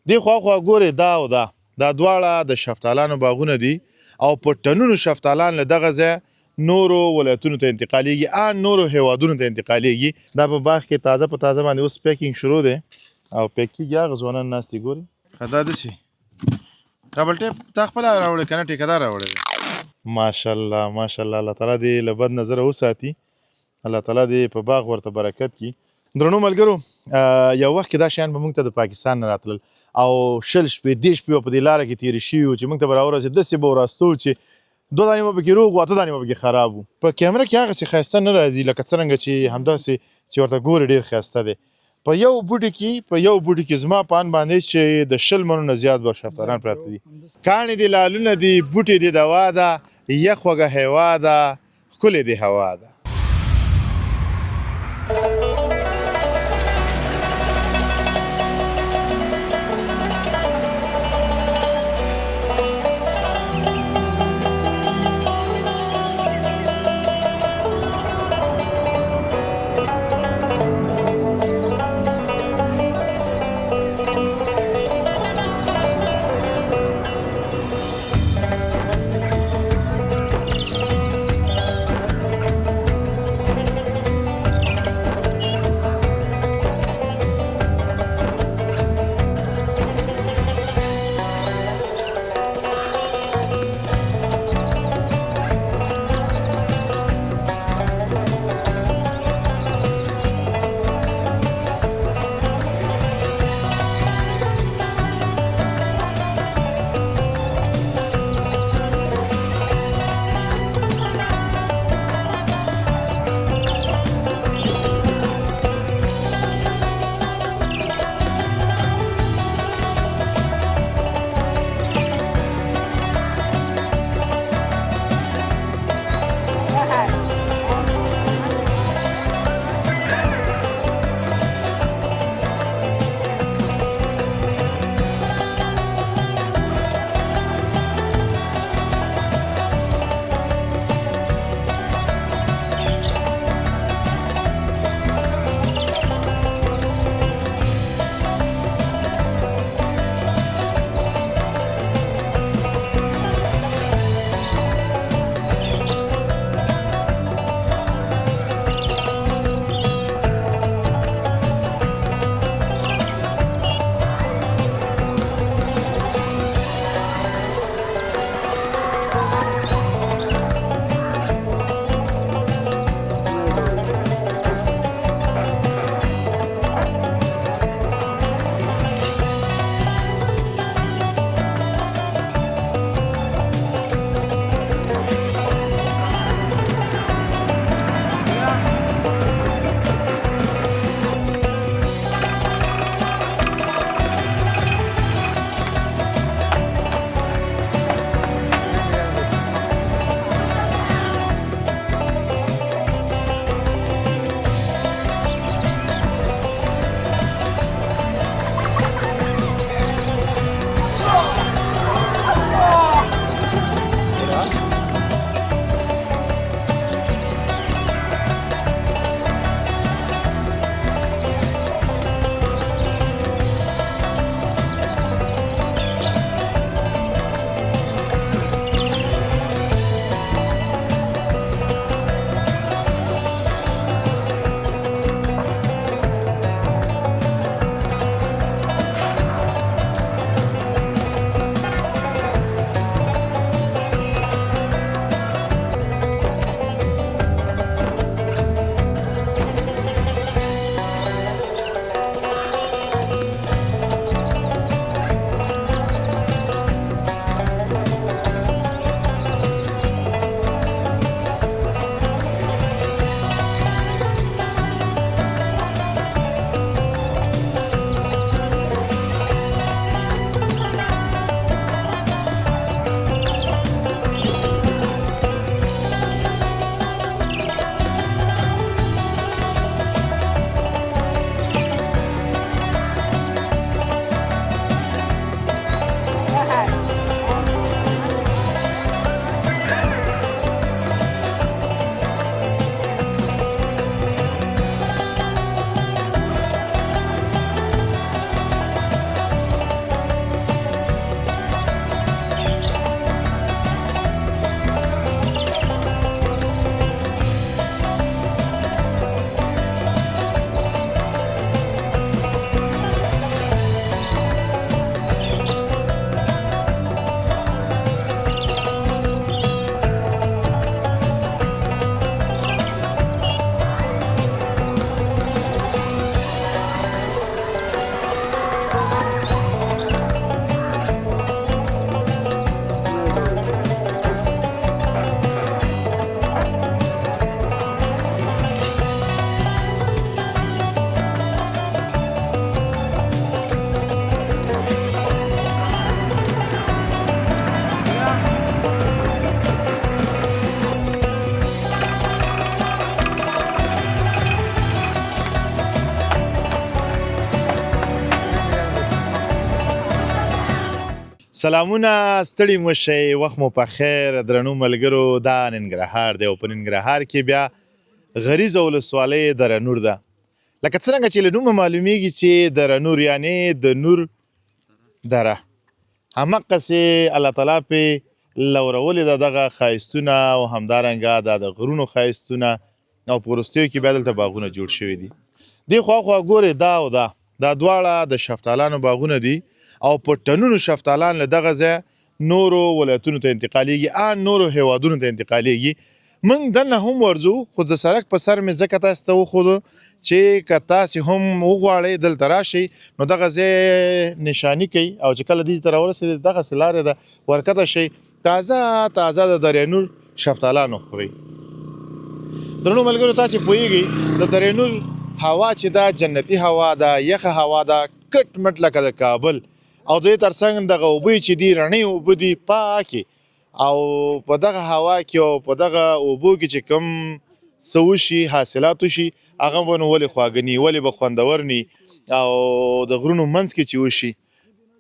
دې خواخوا ګورې دا او دا دواړه د شفتالانو باغونه دي او په ټنونو شفتالان له دغه ځای نورو ولایتونو ته انتقالیږي نورو هیوادونو ته انتقالیږي دا په باغ کې تازه په تازه باندې اوس پیکینګ شروع دی او پیک کېږي هغه ځوانان ناست دي ګورې ښه دا داسې ډبل ټیپ تا خپله راوړی که نه ټیکهدار راوړی دی ماشاءالله ماشاءالله الله تعالی دې له بد نظره وساتي الله تعالی دې په باغ ورته برکت کړي درنو ملګرو یو وخت کې دا شیان به موږ ته د پاکستان نه راتلل او 20 شپې 10 شپې په دې لاره کې تېرې شوي وو چې موږ ته به راورسېد داسې به وراسته وو چې 2 دانې به پکې روغ وو 8 دانې به پکې خراب وو په کیمره کې هغسې ښایسته نه راځي لکه څرنګه چې همداسې چې ورته ګورې ډېر ښایسته دی په یو بوټي کې زما په ان باندې چې د 20 منو نه زیات به شفتالان پراته دي کاڼې دي لالونه دي بوټي دي دوا ده یخ وږه هوا ده ښکلې دي هوا ده سلامونه ستړي مه شئ وخت مو په خیر درنو ملګرو دا ننګرهار دی او په ننګرهار کې بیا غریزه ولسوالۍ دره نور ده لکه څرنګه چې له نومه معلومیږي چې دره نور یعنې د نور دره همقسې الله تعالی پې لورولې ده دغه ښایستونه او همدارنګه دا د غرونو ښایستونه او په وروستیو کې بیا دلته باغونه جوړ شوي دي دې خواخوا ګورې دا او دا دواړه د شفتالانو باغونه دي او په ټنونو شفتالان له دغه ځای نورو ولایتونو ته انتقالیږي نورو هیوادونو ته انتقالیږي موږ دلته هم ورځو خو د سړک په سر مې ځکه تاسو ته وښودو چې که تاسې هم وغواړئ دلته راشئ نو دغه ځای نشاني کوي او چې کله دې ته راورسېدئ دغسې لارې ده ورکته شئ تازه د دریانور شفتالان وخورئ درنو ملګرو تاسې پوهېږئ د دریانور هوا چې دا جنتي هوا ده یخه هوا ده کټ مټ لکه د کابل او د دې ترڅنګ دغه اوبه چې دي رڼې اوبه دي پاکې او په دغه هوا کې او په دغه اوبو کې چې کوم څه وشي حاصلات وشي هغه به نو ولې خواږه ني ولې به خوندور ني او د غرونو منځ کې چې وشي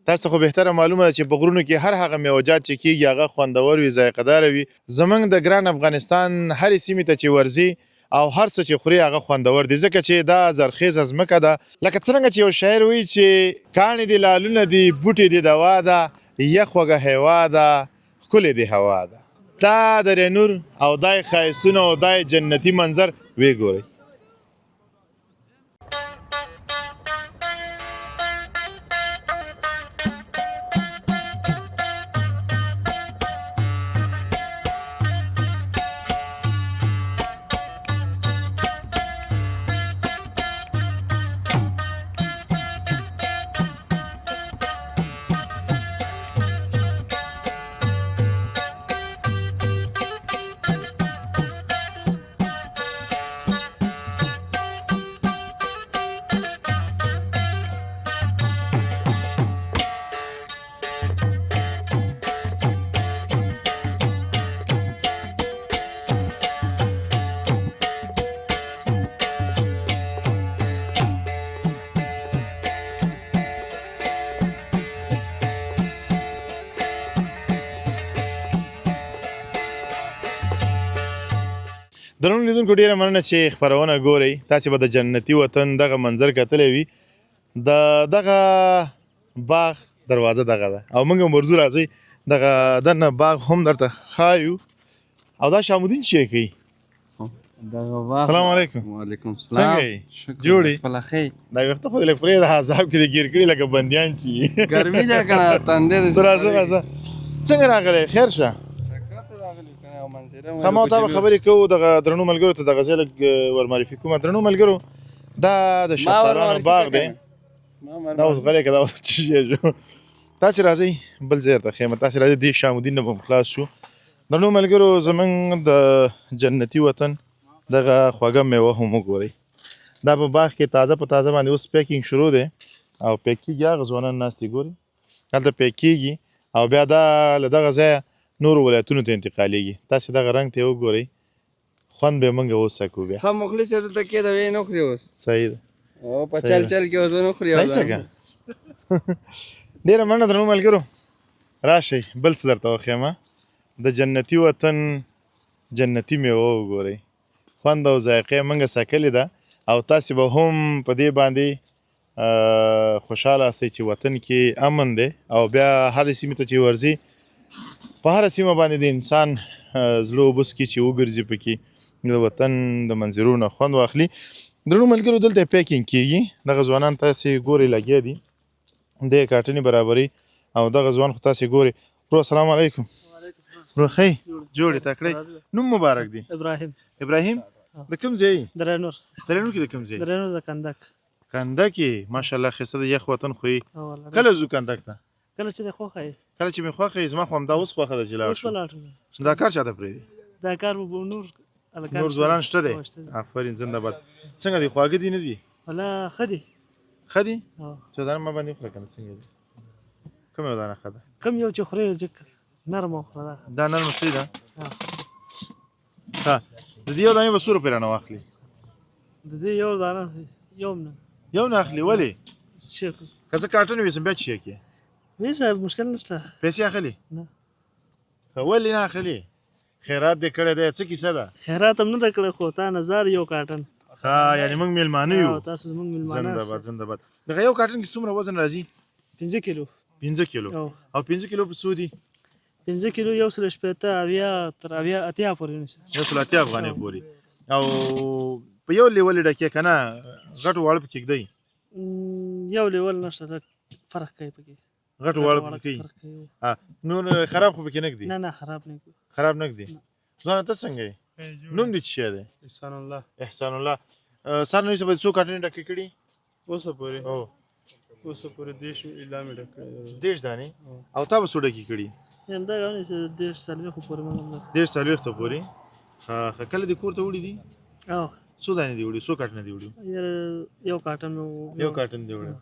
تاسو ته خو بهتره معلومه ده چې په غرونو کې هر هغه میوجات چې کېږي هغه خوندور وي ذایقه داره وي زموږ د ګران افغانستان هرې سیمې ته چې ورځي او هر څه چې خوري هغه خوندور دي ځکه چې دا زرخیزه ځمکه ده لکه څرنګه چې یو شاعر وایي چې کاڼې دي لالونه دي بوټي دي دوا ده یخ وږه هوا ده ښکلې دي هوا ده دا دریانور او دا یې ښایستونه او دا یې جنتي منظر ویې ګورئ درنو لیدونکو ډیره مننه چې خپرونه ګورئ تاسې به د جنتي وطن دغه منظر کتلی وي د دغه باغ دروازه دغه ده او موږ هم ورځو راځئ دغه دننه باغ هم درته ښایو او دا شامودین چې یې کوي سلام علیکم وعلیکم السلام څنګه یې جوړې خپله ښې دا ویښته خو دې لږ پرېږده عذاب کې دې ګیر کړي لکه بندیان چې ګرمي ده که نه تندی راځه څنګه راغلی خیر شه ښه ما تا به خبرې کوو دغه درنو ملګرو ته دغه ځای لږ ورمعرفي کوم درنو ملګرو دا د شفتالانو باغ دی دا اوس غلی که دا اوس څه شی شو تاسې راځئ بل ځای ته ښیم تاسې راځئ دې شامودین نه به هم خلاص شو درنو ملګرو زموږ د جنتي وطن دغه خوږه میوه هم وګورئ دا په باغ کې تازه په تازه باندې اوس پیکینګ شروع دی او پیک کېږي هغه ځوانان ناست دي ګورئ هلته پیک کېږي او بیا دا له دغه ځایه نورو ولایتونو ته انتقالیږي تاسې دغه رنګ ته یې وګورئ خوند به یې موږ وڅکو بیا ښه مخلص یې دلته کېده ویې نه خوري اوس صحیح ده او په چل کې اوس نه خوري داسې که ډېره مننه درنو ملګرو راشئ بل څه درته وښیم د جنتي وطن جنتي میوه وګورئ خوند او ذایقه یې موږ ساتلې ده او تاسې به هم په دې باندې خوشحاله اوسئ چې وطن کې امن دی او بیا هرې سیمې ته چې ورځي په هره سیمه باندې د انسان زړه وبس کې چې وګرځي پکې د وطن د منظرو نه خوند واخلي درنو ملګرو دلته پیکینګ کېږي دغه ځوانان تاسې ګورئ لګیا دي د کاټنې برابري او دغه ځوان خو تاسې ګورئ ورو السلام علیکم ورو ښه جوړې تکړه نوم مبارک دی ابراهیم د کوم ځای درنور کې د کوم ځای درنور د کندک کندک ماشاءالله ښایسته د یخ وطن خو کله ځو کندک ته کله چې د خوښه یې کله چې مې خوښه یې زما خو همدا اوس خوښه ده چې لاړ شو دا کار چاته پرېږدي دا کار به نور نور ځوانان شته دی آفرین زنده باد څنګه دي خواږه دي نه دي والله ښه دي ښه دي څو دانه ما باندې وخوره که نه څنګه دي کوم یو دانه ښه ده کم یو چې خورې نرمه وخوره دا نرمه ښه ده ښه د دې یو دانې به څو روپۍ رانه واخلي د دې یو دانه یو نه یو نه اخلي ولې چې که زه کارټن ویسم بیا چې یې کې ویسه مشکل نشته. پیسې اخلي؟ نه. ولې نه اخلي؟ خیرات دې کړی دی، څه کیسه ده؟ خیرات هم نه ده کړی خو تا نظر یو کارټن. ها یعنې موږ میلمانه یو. تاسو زموږ میلمانه زنده یاست. باد زنده باد. دغه یو کارټن کې څومره وزن راځي؟ 5 کیلو. 15 کیلو. او 15 کیلو په څو دي؟ 15 کیلو 180 اویا تر اویا اتیا پورې ونیسه. 180 افغانۍ پورې. او په یو لیول ډکې که نه غټو واړه پکې ږدئ؟ یو لیول نشته ده فرق کوي پکې. غټو واړه پکې کوي. نور خراب خو پکې نه ږدي؟ نه خراب نه کوي. خراب نه ږدي. ځوانه ته څنګه یې؟ نوم دې څه شی دی؟ احسان الله. احسان الله. سر نه به څو کارټنې ډکې کړي؟ اوسه پورې. اوسه پورې 10 اعلان مې ډک کړی. 10 دانې. او تا به څو ډکې کړي؟ همدغه ونیسه 1.5 څلوېښتو پورې مګم. 1.5 څلوېښتو پورې. ښه کله دې کور ته وړي دي؟ څو دانې دې وړي؟ څو کارټنه دې وړي؟ یو کارټن. یو کارټن دې وړي.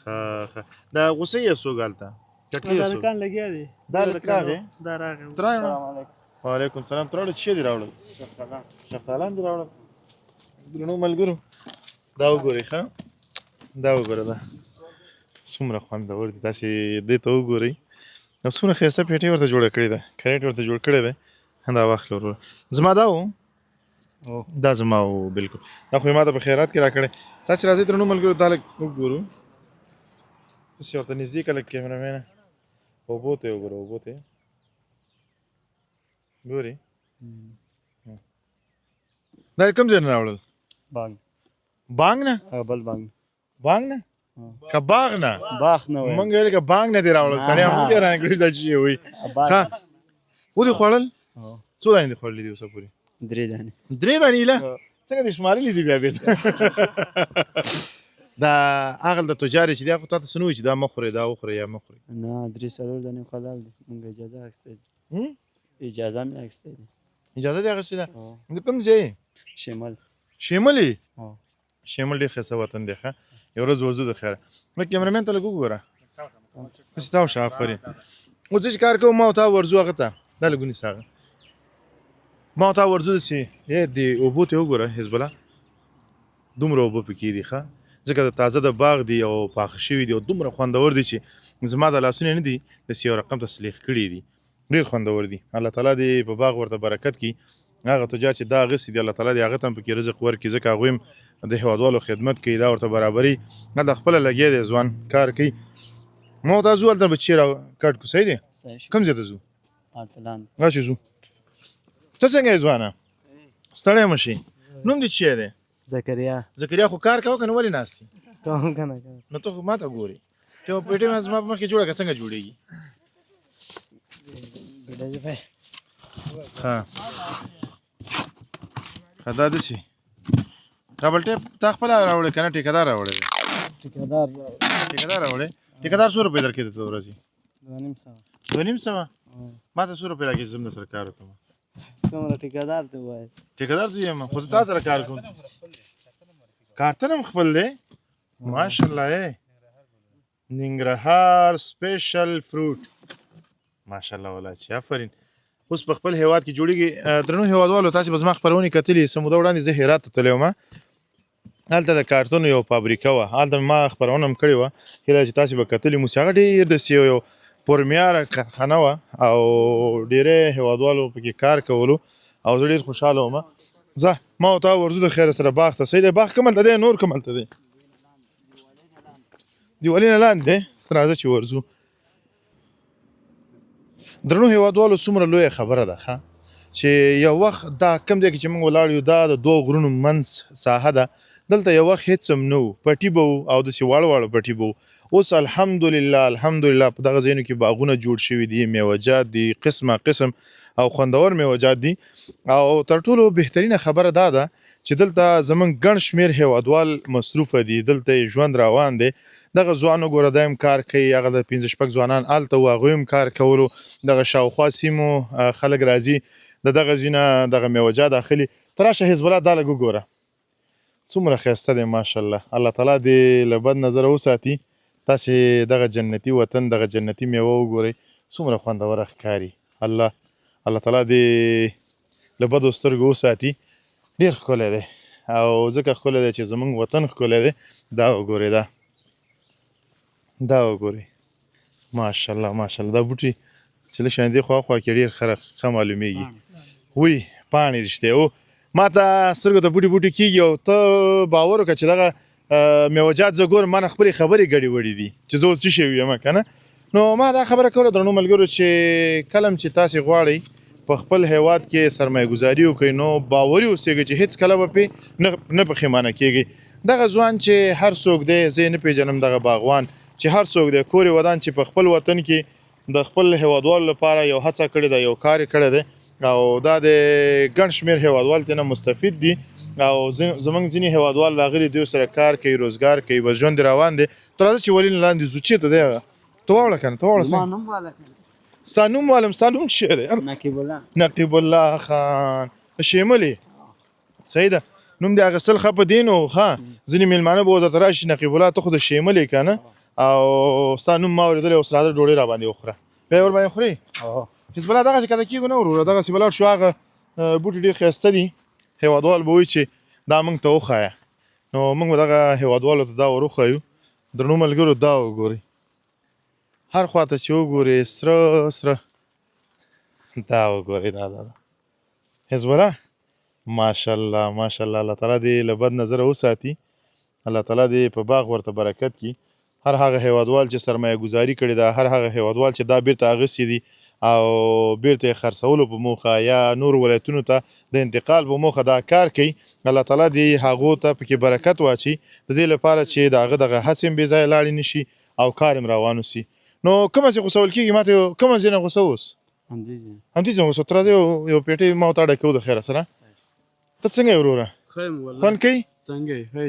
ښه دا غوسه یې څوک هلته؟ چټلي یې څوک؟ هلکان لګیا دي. دا هلک راغی؟ دا راغی. تراړه. وعلیکم سلام. تراړه څه دې راوړل؟ شفتالان دې راوړل. درنو ملګرو دا وګورئ ښه دا وګوره دا څومره خوندور دي. تاسې دې ته وګورئ او څومره ښایسته پیټۍ ورته جوړه کړې ده، کریټ ورته جوړ کړی دی. دا واخله وروره. زما دا و؟ دا زما و بلکل. دا خو یې ما ته په خیرات کې راکړی. تاسې راځئ درنو ملګرو دا لږ وګورو. تاسې ورته نږدې که لږ کیمرامینه. اوبو ته یې وګوره، اوبو ته یې ګورې. دا یې کوم ځای نه راوړل؟ بانګ نه؟ بل بانګ. بانګ نه؟ که باغ نه؟ باغ نه وایي. مونږ ویل که بانګ نه دې راوړل. سړی همدې رانه کړي دا چې یې وایي. ښه ودې خوړل؟ څو دانې دې خوړلي دي اوسه پورې؟ 3 دانې. 3 دانې ایله؟ څنګه دې شمارلي دي بیا بېرته؟ دا هغه د تجار چې دی خو تا ته څه نه وایي چې دا مه خورئ دا وخورئ یا مه خورئ؟ نه 3-4 دانې حلال دي. مونږ اجازه اخیستې ده. اجازه مې اخیستې ده. اجازه دې اخیستې ده؟ د کوم ځای؟ شمال. شمال یې؟ شمال ډېر ښایسته وطن دی ښه. یو ورځ ورځو د خیره. مې کیمرامین ته لږ وګوره. هسې تاو شه آفرین. اوس زه چې کار کوم ما او تا ورځو هغه ته دا لږ ونیسه هغه. ما او تا ورځو داسې د اوبو ته وګوره حزب الله دومره اوبه پکې دي ښه. ځکه د تازه د باغ دي او پاخه شوي دي او دومره خوندور دي چې زما د لاسونه نه دي داسې یو رقم ته سلیخ کړي دي. ډېر خوندور دي. الله تعالی دې په باغ ورته برکت کړي. هغه تجار چې دا اخیستي دي الله تعالی دې هغه ته هم پکې رزق ورکړي ځکه هغوی هم د هېوادوالو خدمت کوي دا ورته برابري. هلته خپله لګیا دی ځوان کار کوي. ما ورته ځو هلته به چې راکټ کړو. صحیح دی؟ کوم ځای ته ځو؟ راشئ ځو. ته څنګه یې ځوانه؟ ستړی مه شي. نوم دې څه دی؟ زکریا. زکریا خو کار کوه که نه ولې ناست یې؟ کوم که نه نو ته خو ما ته ګورې. چې پیټۍ مې زما په مخ کې جوړه کړه څنګه جوړېږي؟ ښه دا داسې ډبل ټیپ تا خپله راوړې که نه ټیکهدار راوړی دی؟ ټیکهدار راوړی. ټیکهدار څو روپۍ درکوي ته ورځې؟ 2,500. ما ته څو روپۍ راکړي چې زه هم درسره کار وکړم؟ څومره ټیکهدار ته ووایې؟ ټیکهدار ته یم خو زه تا سره کار کوم. کارتن هم خپل دی؟ ماشاءالله یې ننګرهار سپیشل فروټ. ماشاءالله والله چې آفرین. اوس په خپل هیواد کې جوړېږي. درنو هیوادوالو تاسې به زما خپرونې کتلې. څه موده وړاندې زه هرات ته تللی وم. هلته د کارتونو یو فابریکه وه. هلته ما خپرونه هم کړې وه. هیله چې تاسې به کتلې مو چې هغه ډېر داسې یو پرمیاره کارخانه وه او ډېری هیوادوالو پکې کار کولو او زه ډېر خوشحاله وم. ځه ما او تا ورځو د خیره سره باغ ته. صحیح دی؟ باغ کوم هلته دی؟ نور کوم هلته دی؟ دیوالي نه لاندې دی؟ ته راځه چې ورځو. درنو هیوادوالو څومره لویه خبره ده ښه چې یو وخت دا کوم ځای کې چې موږ ولاړ یو دا د 2 غرونو منځ ساحه ده. دلته یو وخت هېڅ هم نه و. پټي به وو او داسې واړه واړه پټي به وو. اوس الحمدلله په دغه ځایونو کې باغونه جوړ شوي دي، میوه‌جات دي، قسمه قسم او خوندور میوه‌جات دي. او تر ټولو بهترینه خبره دا ده چې دلته زمونږ ګڼ شمېر هیوادوال مصروفه دي. دلته یې ژوند روان دی. دغه ځوان وګوره دا هم کار کوي. هغه د 5-6 ځوانان هلته وو هغوی هم کار کولو. دغه شاوخوا سیمو خلک راځي د دغه ځینه دغه میوه‌جات اخلي. ته راشه حزب الله دا لږ وګوره څومره ښایسته دی ماشاءالله. الله تعالی دې له بد نظره وساتي. تاسې دغه جنتي وطن دغه جنتي میوه وګورئ څومره خوندوره ښکاري. الله تعالی دې له بدو سترګو وساتي. ډېر ښکلی دی او ځکه ښکلی دی چې زموږ وطن ښکلی دی. دا وګورئ دا وګورئ ماشاءالله ماشاءالله دا بوټي چې لږ شان دي خوا کې ډېر ښه معلومیږي وی پاڼې رښتیا او ما ته سترګو ته بوټي کېږي او ته باور وکړه چې دغه میوجات زه ګورم ما نه خپلې خبرې ګډې وړې دي چې زه اوس څه شی یم که نه نو ما دا خبره کوله درنو ملګرو چې کله هم چې تاسې غواړئ په خپل هیواد کې سرمایه ګزاري وکړئ نو باوري اوسېږئ چې هېڅ کله به پرې نه پښیمانه کېږئ دغه ځوان چې هر څوک دی زه یې نه پېژنم دغه باغوان چې هر څوک دی کور یې ودان چې په خپل وطن کې د خپل هیوادوالو لپاره یو هڅه کړې ده یو کار یې کړی دی او دا د ګڼ شمېر هیوادوال ترې نه مستفید دي او زمونږ ځینې هیوادوال راغلي دوی سره کار کوي روزګار کوي بس ژوند روان دی ته راځه چې ولې نه لاندې ځو چېرته دی هغه ته واوړه که نه ته واوړه ستا نوم والم ستا نوم څه دی نقیب الله خان شیملې صحیح ده نوم دې اخیستل ښه په دې نو ښه ځینې مېلمانه به درته راشي نقیب الله ته خو د شیملې که نه او ستا نوم ما اورېدلی اوس راځه ډوډۍ را باندې وخوره بیا یې ورباندې خورې حزب الله دغسې کده کېږو نه وروره دغسې به لاړ شو هغه بوټي ډېر ښایسته دي هیوادوال به وایي چې دا موږ ته وښایه نو موږ به دغه هیوادوالو ته دا ور وښایو درنو ملګرو دا وګورئ هر خواته چې وګورئ سره دا وګورئ دا حزب الله ماشاءالله ماشاءالله الله تعالی دې له بد نظره وساتي الله تعالی دې په باغ ورته برکت کړي هر هغه هیوادوال چې سرمایه ګزاري کړې ده هر هغه هیوادوال چې دا بیرته اخیستي دي او بیرته یې خرڅولو په موخه یا نور ولایتونو ته د انتقال په موخه دا کار کوي الله تعالی دې هغو ته پکې برکت واچي د دې لپاره چې د هغه دغه هڅې هم بې ځایه لاړې نه شي او کار هم روان وسي نو کومه چې غوسول کېږي ما ته کومه ځای نه غوسه اوس همدې ځای غوسه ته راځه یو پېټۍ ما ورته ډکوو د خیره سره ته څنګه یې وروره خوند کوي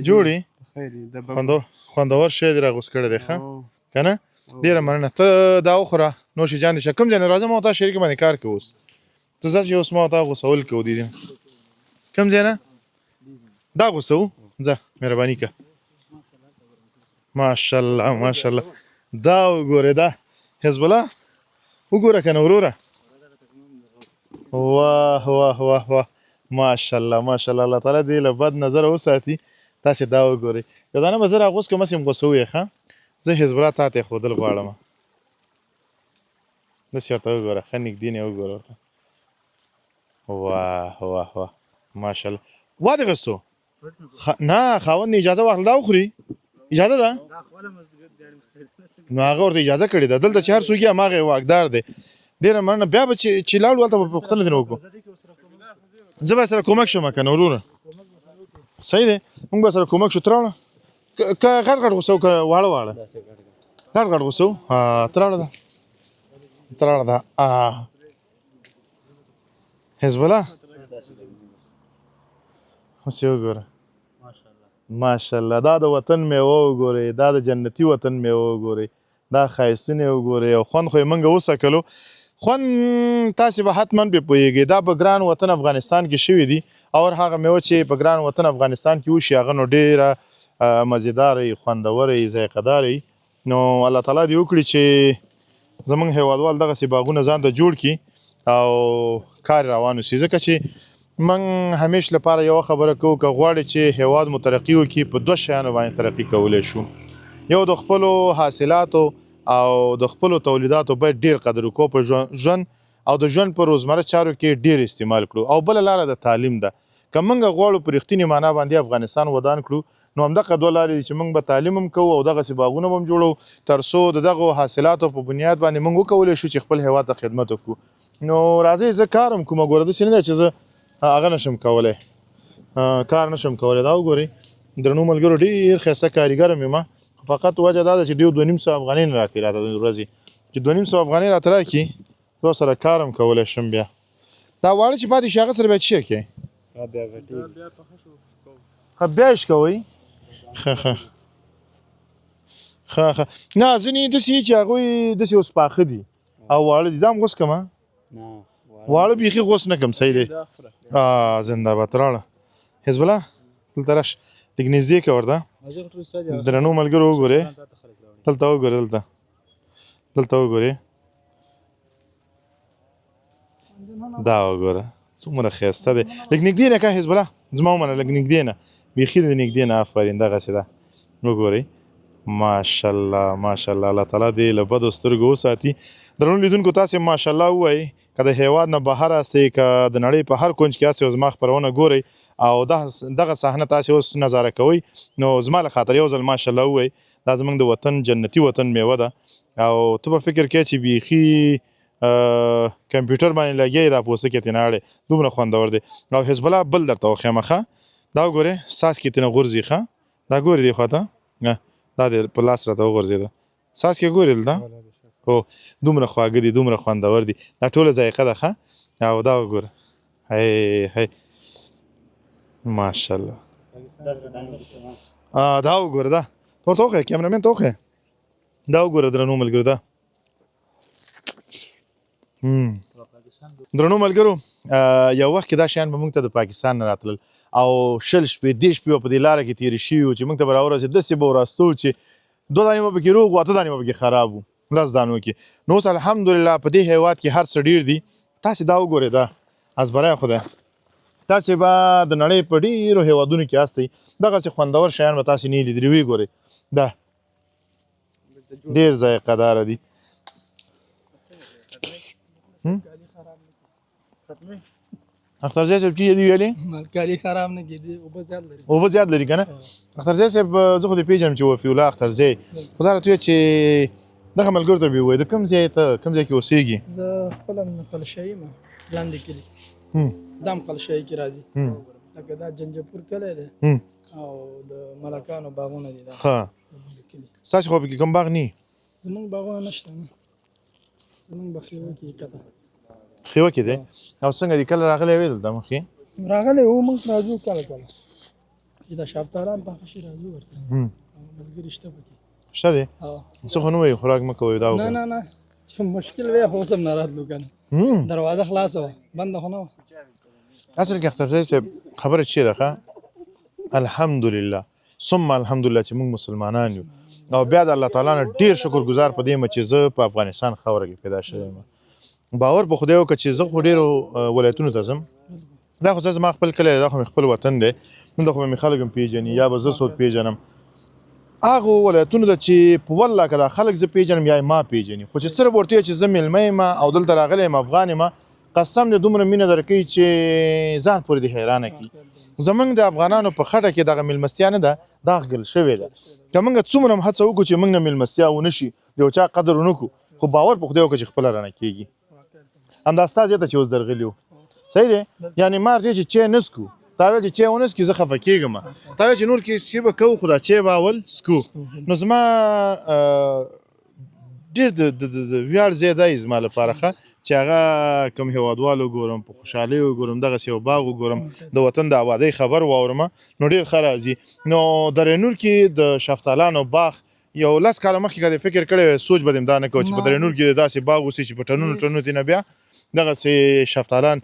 جوړې خوندور شی دې راغوس کړی دی ښه که نه ډېره مننه ته دا وخوره نوش جان دې شه کوم ځای نه راځه ما ورته شریک باندې کار کوو اوس ته ځه چې اوس ما ورته غوسول کوو دي کوم ځای نه دا غوسو ځه مهرباني که ماشاءالله ماشاءالله دا وګوره دا حزب الله وګوره که نه وروره واه واه واه واه ماشاءالله ماشاءالله الله تعالی دې له بد نظره وساتي تاسې دا وګورئ یو دانه به زه راغوس کړم هسې هم غوسه ویې ښه زه حزب الله تا ته یې ښودل غواړم داسې ورته وګوره ښه نږدې نه وګوره ورته واه واه واه ماشاءالله وا دې غوستو نه خاوند اجازه واخله دا وخوري اجازه ده نو هغه ورته اجازه کړې ده دلته چې هر څوک یې هماغه واکدار دی ډېره مننه بیا به چې لاړو هلته به پوښتنه ترې وکړو زه به سره کومک شم که نه وروره صحیح دی موږ به سره کومک شو ته راوړه که غټ غټ غوسه که واړه واړه غټ غټ غوسه ته راوړه ده ته راوړه ده حزب الله اوس یې وګوره ماشاءالله دا د وطن میوه وګورئ دا د جنتي وطن میوه وګورئ دا ښایستونه یې وګورئ او خوند خو یې موږ وڅکلو خوند تاسې به حتما پرې پوهېږئ دا په ګران وطن افغانستان کې شوي دي او هغه میوه چې په ګران وطن افغانستان کې وشي هغه نو ډېره مزیداره وي خوندوره وي ذایقه داره وي نو الله تعالی دې وکړي چې زموږ هیوادوال دغسې باغونه ځان ته جوړ کړي او کار روان وسي ځکه چې موږ همیش لپاره یوه خبره کوو که غواړې چې هیواد مو ترقي وکړي په دوه شیانو باندې ترقي کولی شو یو د خپلو حاصلاتو او د خپلو تولیداتو باید ډېر قدر وکړو په ژوند او د ژوند په روزمره چارو کې ډېر استعمال کړو او بله لاره د تعلیم ده که موږ غواړو په رښتینې معنا باندې افغانستان ودان کړو نو همدغه دوه لارې دي چې موږ به تعلیم هم کوو او دغسې باغونه به هم جوړو تر څو د دغو حاصلاتو په بنیاد باندې موږ وکولی شو چې خپل هېواد ته خدمت وکړو نو راځئ زه کار هم کوم ګوره داسې نه ده چې زه هغه نشم کولی کار نشم کولی دا وګورئ درنو ملګرو ډېر ښایسته کارګر یم ما فقط وجه دا ده چې ډېر 2500 افغانۍ نه راکړي راته د ورځې چې 2500 افغانۍ راته راکړي زه سره کار هم کولی شم بیا دا واړه چې پاتې شي هغه سره بیا څه کوې بیا یې شکوئ ښه ښه ښه ښه نه ځینې داسې چې هغوی داسې اوس پاخه دي او واړه دي دا هم غوس کړم واړه بیخي غوس نه کړم صحیح دی زنده‌باد راوړه حزب الله دلته راشه لږ نږدې که ورته درنو ملګرو وګورئ دلته وګورئ دلته وګورئ دا وګوره څومره ښایسته دی لږ نږدې نه که حزب الله زما ومنه لږ نږدې نه بیخي د نږدې نه آفرین دغسې ده وګورئ ماشاءالله ماشاءالله الله تعالی دې له بدو سترګو وساتي. درنو لیدونکو تاسې ماشاءالله ووایئ که د هیواد نه بهر هستئ که د نړۍ په هر کونج کې هستئ او زما خپرونه ګورئ او دغه صحنه تاسې اوس نظاره کوئ نو زما له خاطر یو ځل ماشاءالله ووایئ دا زموږ د وطن جنتي وطن میوه ده او ته به فکر کوې چې بیخي کمپیوټر باندې لګیا دا پوستکی ترې نه اړې دومره خوندور دی. او حزب الله بل درته وښیم ښه دا وګورئ څاڅکي ترېنه غورځي ښه دا ګورې دې خوا ته دا دې په لاس راته وغورځېده څاڅکي ګورې دلته هو دومره خواږه دي دومره خوندور دي دا ټوله ذایقه ده ښه او دا وګوره هی هی ماشاءالله دا وګوره دا ته ورته وښیه کیمرامین ته وښیه دا وګوره درنو ملګرو دا درنو ملګرو یو وخت کې دا شیان به موږ ته د پاکستان نه راتلل او 20 شپې 10 شپې په دې لاره کې تېرې شوي وو چې موږ ته به راورسېد داسې به وراستو چې 2 دانې به پکې روغ وو 8 دانې به پکې خراب وو 10 دانو کې نو اوس الحمدلله په دې هیواد کې هر څه ډېر دي تاسې دا وګورئ دا ازبری خدای تاسې به د نړۍ په ډېرو هیوادونو کې هستئ دغسې خوندور شیان به تاسې نه یې لیدلي ویې ګورئ دا ډېر ذایقه داره دي اخترزی صاحب چی دی ویلې مالکالي خراب نه کېدي اوبه زیات لري اوبه زیات لري که نه اخترزی صاحب زه خو دې پېژنم چې وفي الله اخترزی خو دا راته ووایه چې دغه ملګرو ته مې ووایه د کوم ځای ته کوم ځای کې اوسېږي زه خپله قلشایي یم لاندې کلي دا هم قلشایي کې راځي لکه دا جنجپور کلی دی او د ملکانو باغونه دي دا ښه ستاسې خو پکې کوم باغ نه زمونږ باغونه نشته نه زمونږ به خیوه کې کته خیوه کې دی او څنګه دي کله راغلی وې دلته مخکې راغلی و موږ راځو کله کله چې دا شافتالان پاخه شي راځو ورته ملګري شته پکې شته دی څه خو نه وایي خوراک مه کوئ دا نه نه نه چې مشکل وی خو اوس هم نه راتلو که نه دروازه خلاصه وه بنده خو نه وه اصل کې اخترزی صاحب خبره چې ده ښه الحمدلله ثم الحمدلله چې موږ مسلمانان یو او بیا د الله تعالی نه ډېر شکر ګزار په دې یم چې زه په افغانستان خاوره کې پیدا شوی یم باور په خدای وکړه چې زه خو ډېرو ولایتونو ته ځم دا خو زما خپل کلی دی دا خو مې خپل وطن دی دلته خو به مې خلک هم پېژني یا به زه څوک پېژنم هغو ولایتونو ته چې په والله که دا خلک زه پېژنم یا ما پېژني خو چې صرف ورته چې زه میلمه یم او دلته راغلی یم افغان یم قسم دې دومره مینه درکوي چې ځان پورې دې حیرانه کړي زمونږ د افغانانو په خټه کې دغه میلمستیا نه ده دا ښکل شوې ده که موږ څومره هم هڅه وکړو چې موږ نه میلمستیا ونه شي د یو چا قدر ونه کړو خو باور په خدای وکړه چې خپله رانه کېږي همدا ستا ځای ته چې اوس درغلي وو صحیح دی یعنې ما ورته چې چای نه څکو تا ویل چې چای ونه څکي زه خفه کېږم تا ویل چې نور کې څه به کوو خو دا چای به اول څکو نو زما ډېر د ویاړ ځای دی زما لپاره ښه چې هغه کوم هیوادوال وګورم په خوشحالۍ وګورم دغسې یو باغ وګورم د وطن د آبادۍ خبر واورم نو ډېر ښه راځي نو درینور کې د شفتالانو باغ یو 10 کاله مخکې که دې فکر کړی وی سوچ به دې هم دا نه کوه چې په درینور کې داسې باغ اوسي چې په ټنونو ټنونو ترې نه بیا دغسې شفتالان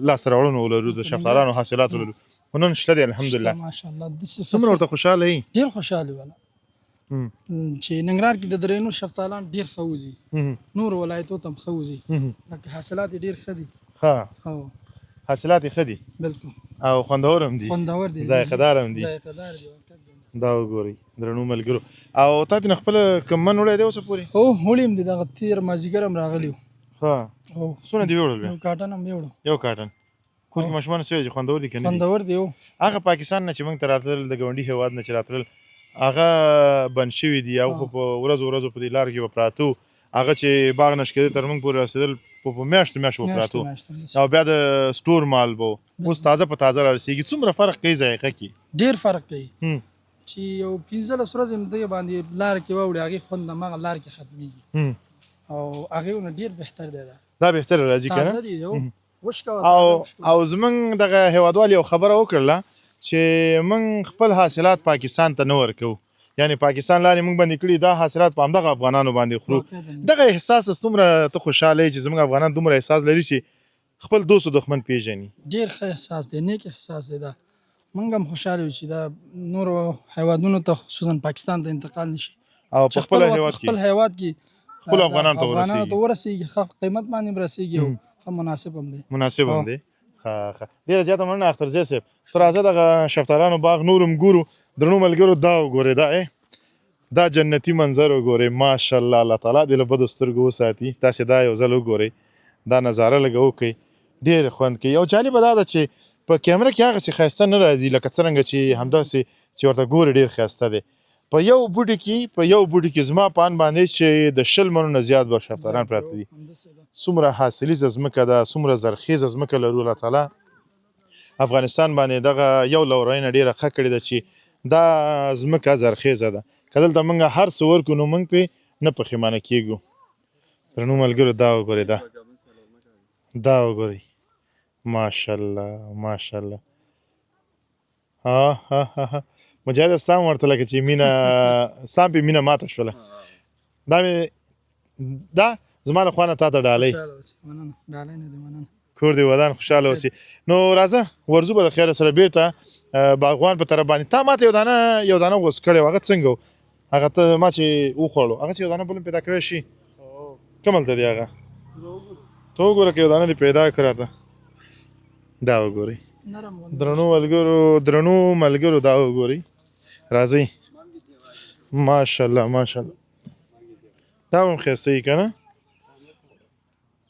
لاسته راوړنو ولرو د شفتالانو حاصلات ولرو خو نن شته دی الحمدلله ماشاءالله څومره ورته خوشحاله یې ډېر خوشحاله واله چې ننګرهار کې د درینور شفتالان ډېر ښه وځي نورو ولایتو ته هم ښه وځي لکه حاصلات یې ډېر ښه دي ښه حاصلات یې ښه دي بلکل او خوندور هم دي خوندور دي ذایقه‌دار هم دي ذایقه‌دار دي دا وګورئ درنو ملګرو او تا ترې نه خپله کوم من وړی دی اوسه پورې هو وړی هم دي دغه تېر مازدیګر هم راغلی و ښه هو څونه دې وړل بیا یو کاټن هم وړو یو کاټن کور کې ماشومان څه چې خوندور دي که نه دي خوندور دی هغه پاکستان نه چې موږ ته راتلل د ګاونډي هېواد نه چې راتلل هغه بند شوي دي هغه خو په ورځو ورځو په دې لار کې به پراته وو هغه چې باغ نشکېدل تر موږ پورې رسېدل په میاشتو میاشتو به پراته وو او بیا د سټور مال به اوس تازه په تازه را رسېږي څومره فرق کوي ذایقه کې ډېر فرق کوي چې یو 15 ورځې هم دغه باندې لار کې واوړي هغې خوند هماغه لار کې ختمېږي او هغې نه ډېر بهتر دی دا بهتره راځي که نه تازه دي او زمونږ دغه هېوادوال یو خبره وکړله چې موږ خپل حاصلات پاکستان ته نه ورکوو یعنې پاکستان لارې موږ باندې کړي دا حاصلات په همدغه افغانانو باندې خورو دغه احساس څومره ته خوشحاله یې چې زموږ افغانان دومره احساس لري چې خپل دوست و دښمن پېژني ډېر ښه احساس دی نیک احساس دی دا موږ هم خوشحاله یو چې دا نورو هیوادونو ته خصوصا پاکستان ته انتقال نشي او په خپل هیواد کې خپل افغانانو ته ورسېږي ښه قیمت باندې به رسېږي او ښه مناسب هم دی ښه ډېره زیاته مننه اخترزی صاحب ته راځه دغه شفتالانو باغ نور هم ګورو درنو ملګرو دا وګورئ دا دا جنتی منظر وګورئ ماشاءالله الله تعالی دې له بدو سترګو وساتي تاسې دا یو ځل وګورئ دا نظاره لږه وکړئ ډېر خوند کوي او جالبه دا ده چې په کیمره کې هغسې ښایسته نه راځي لکه څرنګه چې همداسې چې ورته ګوري ډېر ښایسته دی په یو بوټي کې زما په اند باندې چې د 20 منو نه زیات به شفتالان پراته دي څومره حاصلیزه ځمکه ده څومره زرخیزه ځمکه لرو الله تعالی افغانستان باندې دغه یو لورینه ډېره ښه کړې ده چې دا ځمکه زرخیزه ده که دلته موږ هر څه ورکړو نو موږ پرې نه پښیمانه کېږو درنو ملګرو دا وګورئ دا وګورئ ماشاءالله مجاهد ستا هم ورته لکه چې مینه ستا هم پې مینه ماته شوله دا زما له خوا نه تا ته ډالۍ کور دې ودان خوشحاله اوسې نو راځه ورځو به د خیره سره بیرته باغوان په طرف باندې تا ماته یو دانه غوڅ کړی و هغه څنګه و هغه ته ما چې وخوړو هغه چې یو دانه بل هم پیدا کوی شي کوم هلته دی هغه ته وګوره که یو دانه دې پیدا کړه راته دا وګورئ درنو ملګرو دا وګورئ راځئ ماشاءالله دا هم ښایسته وي که نه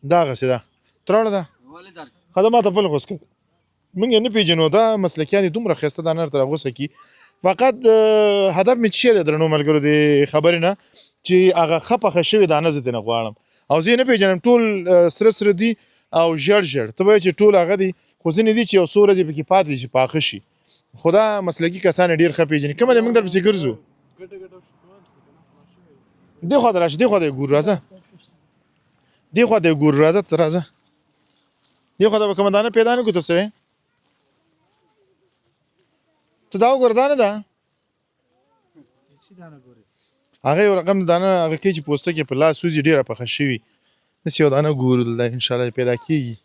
دا هغسې ده تراړه ده ښه ده ما ته بل غوڅ کړه موږ یې نه پېژنو دا مسلکیان دي دومره ښایسته دانه درته راغوڅه کي فقط هدف مې څه شی دی درنو ملګرو د خبرې نه چې هغه ښه پخه شوې دانه زه ترېنه غواړم او زه یې نه پېژنم ټول سره دي او ژړ ته به وایې چې ټول هغه دي خو ځینې دي چې یو څو ورځې پکې پاتې دي چې پاخه شي خو دا مسلکي کسان یې ډېر ښه پېژني کومه دی موږ درپسې ګرځو دې خوا ته راشه دې خوا ته یې ګورو راځه دې خوا ته یې ګورو راځه ته راځه دې خوا ته به کومه دانه پیدا نه کړو ته څه وایې ته دا وګوره دا نه ده هغه یو رقم دانه هغه کوي چې پوستکي په لاس سوځي ډېره پخه شوي داسې یو دانه ګورو دلته انشاءالله پیدا کېږي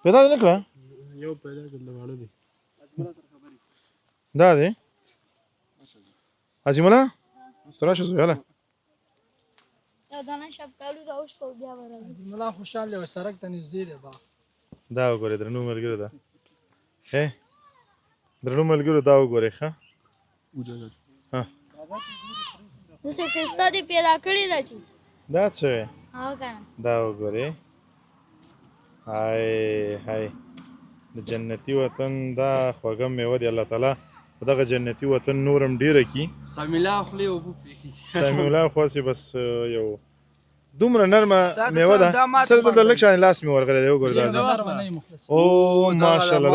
پیدا دې نه کړه یو پیدا کړل واړه دي دا دی عظیم الله ته راشه زویاله یو دانه شفتالو راوښکو بیا به راځي ملا خوشحال دی سړک ته نږدې دی باغ دا وګورئ درنو ملګرو دا درنو ملګرو دا وګورئ ښه داسې ښایسته دې پیدا کړې ده چې دا څه وی هغه که نه دا وګورئ هاي د جنتي وطن دا خوږه میوه دی الله تعالی په دغه جنتي وطن نور هم ډېره کي سامي الله خولې اوبه پرېږدي سامي الله خو هسې بس یو دومره نرمه میوه ده سره دلته لږ شان لاس مې ورغلی دی وګوره دا او ماشاءالله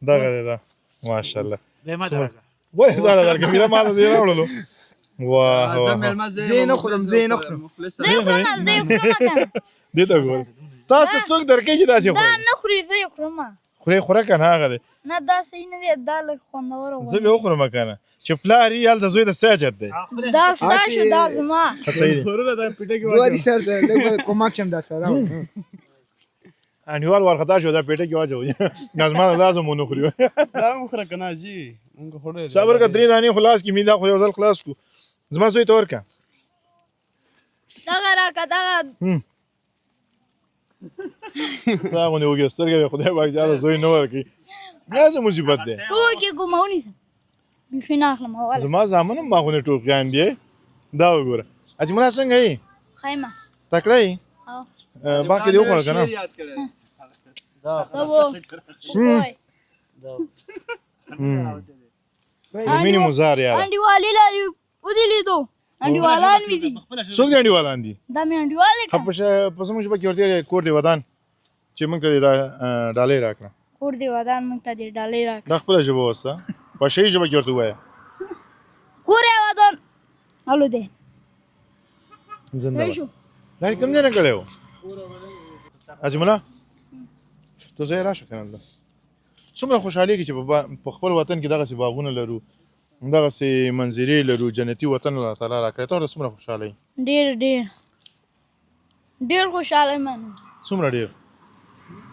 دغه دی دا ماشاءالله ولې دا نه درکړم میره ما ته دې راوړلو واه زه یې نه خورم زه یې خورم که نه دې ته ګورئ تاسو څوک درکوي چې داسې دا خورئ نه خوري زه یې خورم خوره که نه هغه دی نه دا صحیح نه دی دا لږ خوندوره زه به وخورم که نه چې پلار یې هلته زوی د څه حاجت دی دا ستا شو دا زما صحیح دی کومک شم دا سره انډیوال وارخطا شو دا پیټه کې واچوي دا زما لازم ونه خوري دا مخره کنه جی مونږ خورې صبر کا درې دانې خلاص کی می دا خو یو ځل خلاص کو زما زوی ته ورکه دغه راکه دغه دا غونې وګړه سترګې خدای پاک جاله زوی نه ورکي دا څه مصیبت دی ټوکې ګومونی بیخي نه اخلم اوله زما زامن هم ما غونې ټوکیان دي دا وګوره اجي ملا څنګه یې خیمه تکړه یې او باقي دی وخوړه که نه دا وو مینې مزار یاره انډیوالي لري ودې لیدو انډیوالان مې دي څوک دی انډیوالان دي دا مې انډیوال دی که په زموږ ژبه کې ورته کور دی ودان چې موږ ته دې دا ډالۍ راکړه کور دی ودان موږ ته دې ډالۍ راکړه دا خپله ژبه وسته په شهي ژبه کې ورته ووایه کور یې ودان الو دی زنده باد دا کوم ځای نه کړی و عظیم الله تو ځای راشه که نه څومره خوشحالېږي چې په خپل وطن کې دغسې باغونه لرو دغسې منظرې لرو جنتي وطن الله تعالی راکړی ته ورته څومره خوشحاله یې ډېر خوشحاله یم څومره ډېر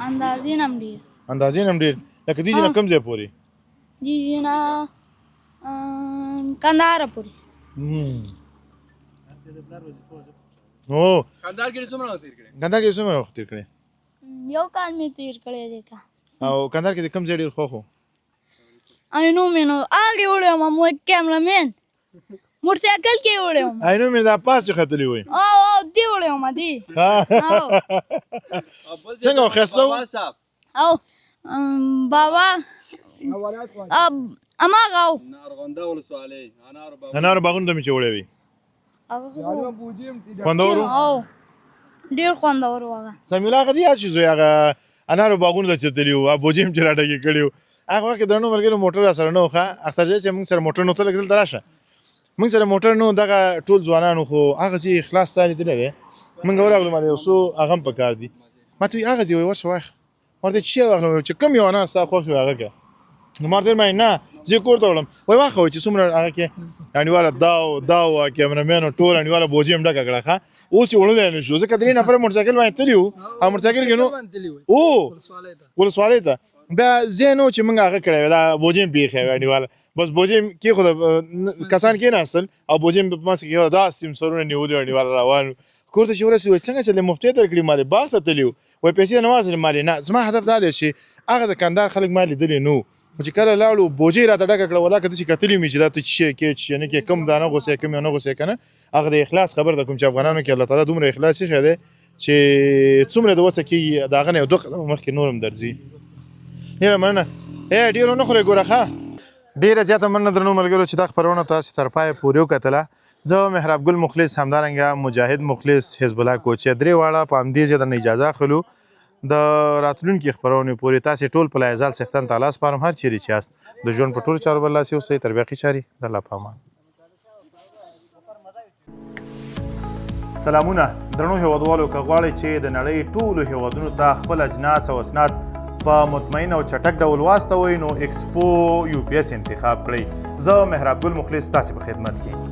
اندازې نه هم ډېر اندازې نه هم ډېر لکه دې نه کوم ځای پورې دې نه کندهاره پورې او کندهار کې څومره وخت تېر کړی کندهار کې څومره وخت تېر کړی یو کال مې تېر کړی دی که او کندهار کې د کوم ځای ډېر خوښ و اینو منو آگه وړم مو کیمرامین موټرسایکل کې وړم اینو مې دا پاس چې ختلی وي او دی وړم دی او څنګه خسو او بابا اما غاو انار باغونه ته مې چې وړې وي خوندورو او ډیر خوندور وغه سمیلا غدي یا چې زوی هغه انارو باغونه ته چتلی وو ابوجیم چې راټکی کړیو هغه وخت درنو ملګرو موټر سره نو ښه اختر چې موږ سره موټر نو ته لګدل تراشه موږ سره موټر نو دغه ټول ځوانانو خو هغه چې اخلاص تاني دی نه موږ ورغلو مالي اوسو هغه په کار دي ما ته هغه دی ورشه وای ورته چې واغلو چې کم یو انار ستا خو هغه کې نو مارته مې نه زه کور ته وړم وای واخه چې څومره هغه کې یعنی والا داو کیمرامین ټول یعنی والا بوجیم ډکه کړه ښه اوس وړل نه شو ځکه درې نفر موټرسایکل باندې تلیو او موټرسایکل کې نو او ولسوالۍ ته بیا زینو چې موږ هغه کړی دا بوجیم پیښه یعنی والا بس بوجیم کې خو کسان کې نه اصل او بوجیم په ماسه کې دا سیم سرونه نیول یعنی والا روان کور ته چې ورسېدو څنګه چې د مفتي درکړي مالې باغ ته تلیو وای پیسې نه واخلې مالې نه زما هدف دا دی چې هغه د کندهار خلک ما لیدلي نو چې کله لاړو بوجۍ راته ډکه کړه ولا که داسې کتلي مې چې دا ته څه کې چې نه کې کم دانه غوسې کم یو نه غوسې که نه هغه د اخلاص خبر ده کوم چې افغانانو کې الله تعالی دومره اخلاص ایښی دی چې څومره د وسه کېږي د هغه نه یو دوه قدمه مخکې نور هم درځي ډېره مننه ډېر ونه خورئ ګوره ښه ډېره زیاته مننه درنو ملګرو چې دا خپرونه تاسې تر پایه پورې وکتله زه محراب ګل مخلص همدارنګه مجاهد مخلص حزب الله کوچی درې واړه په همدې ځای درنه اجازه اخلو د راتلونکي خپرونې پورې تاسې ټول په لایزال څښتن ته الله سپارم هر چیرې چې یاست د ژوند په ټولو چارو به لاسي اوسئ تر باقي چارې د الله په امان سلامونه درنو هیوادوالو که غواړئ چې د نړۍ ټولو هیوادونو ته خپل اجناس او اسناد په مطمئن او چټک ډول واستوئ نو ایکسپو UPS انتخاب کړئ زه محراب ګل مخلص تاسې په خدمت کې